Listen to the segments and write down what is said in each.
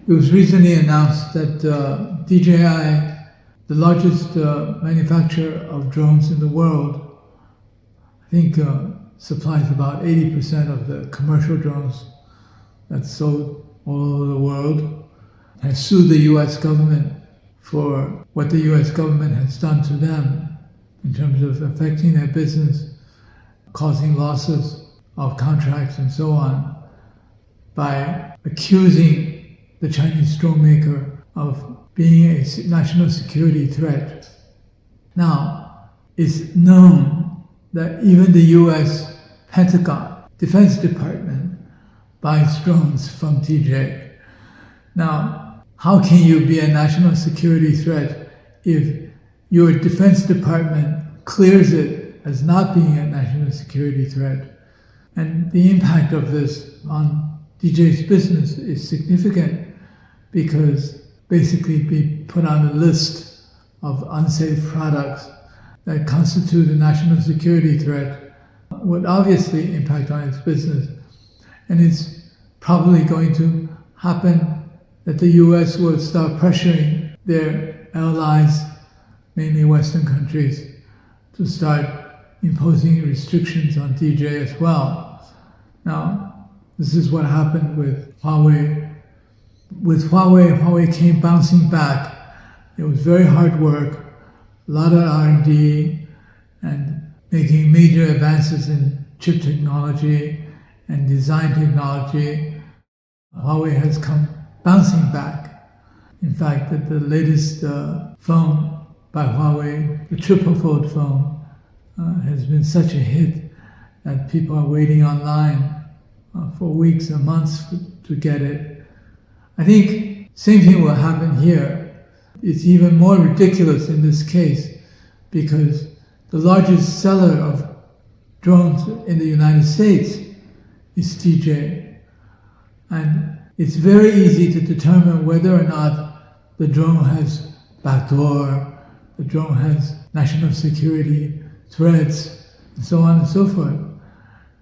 It was recently announced that DJI, the largest manufacturer of drones in the world, I think supplies about 80% of the commercial drones that's sold all over the world, has sued the US government for what the US government has done to them in terms of affecting their business, causing losses of contracts and so on, by accusing the Chinese drone maker of being a national security threat. Now, it's known that even the US Pentagon, Defense Department, buys drones from DJI. Now, how can you be a national security threat if your Defense Department clears it as not being a national security threat? And the impact of this on DJI's business is significant, because basically be put on a list of unsafe products that constitute a national security threat would obviously impact on its business. And it's probably going to happen that the US will start pressuring their allies, mainly Western countries, to start imposing restrictions on DJI as well. Now, this is what happened with Huawei. With Huawei came bouncing back. It was very hard work, a lot of R&D, and making major advances in chip technology and design technology. Huawei has come bouncing back. In fact, the latest phone by Huawei, the triple fold phone, has been such a hit that people are waiting online for weeks and months to get it. I think same thing will happen here. It's even more ridiculous in this case because the largest seller of drones in the United States is DJI. And it's very easy to determine whether or not the drone has backdoor, the drone has national security threats, and so on and so forth.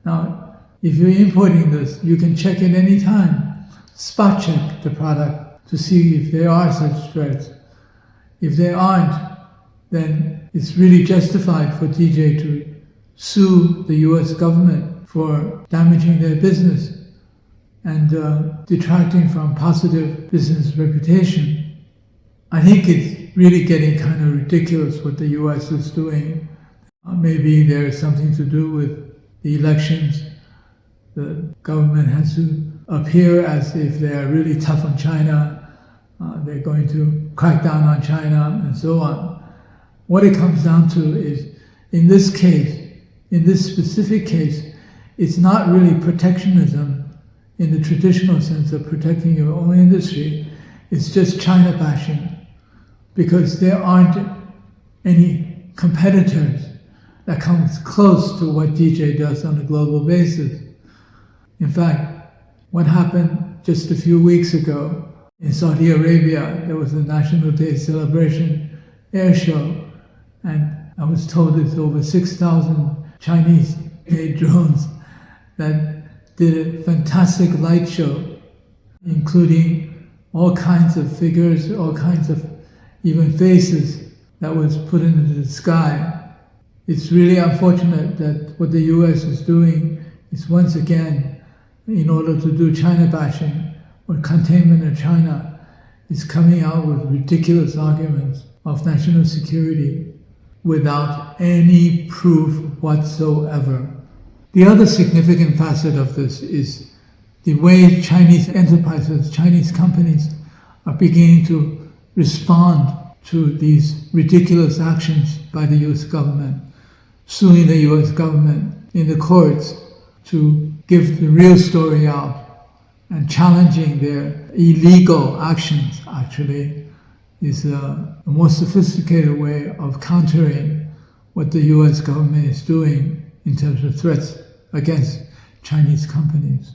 Now, if you're importing this, you can check it any time. Spot check the product to see if there are such threats. If there aren't, then it's really justified for DJI to sue the US government for damaging their business and detracting from positive business reputation. I think it's really getting kind of ridiculous what the US is doing. Maybe there's something to do with the elections. The government has to appear as if they are really tough on China. They're going to crack down on China and so on. What it comes down to is, in this case, in this specific case, it's not really protectionism in the traditional sense of protecting your own industry. It's just China bashing, because there aren't any competitors that comes close to what DJI does on a global basis. In fact, what happened just a few weeks ago in Saudi Arabia, there was a National Day celebration air show, and I was told it's over 6,000 Chinese-made drones that did a fantastic light show, including all kinds of figures, all kinds of even faces that was put into the sky. It's really unfortunate that what the US is doing is once again, in order to do China bashing or containment of China, is coming out with ridiculous arguments of national security without any proof whatsoever. The other significant facet of this is the way Chinese enterprises, Chinese companies are beginning to respond to these ridiculous actions by the US government, suing the US government in the courts to give the real story out, and challenging their illegal actions, actually, is a more sophisticated way of countering what the US government is doing in terms of threats against Chinese companies.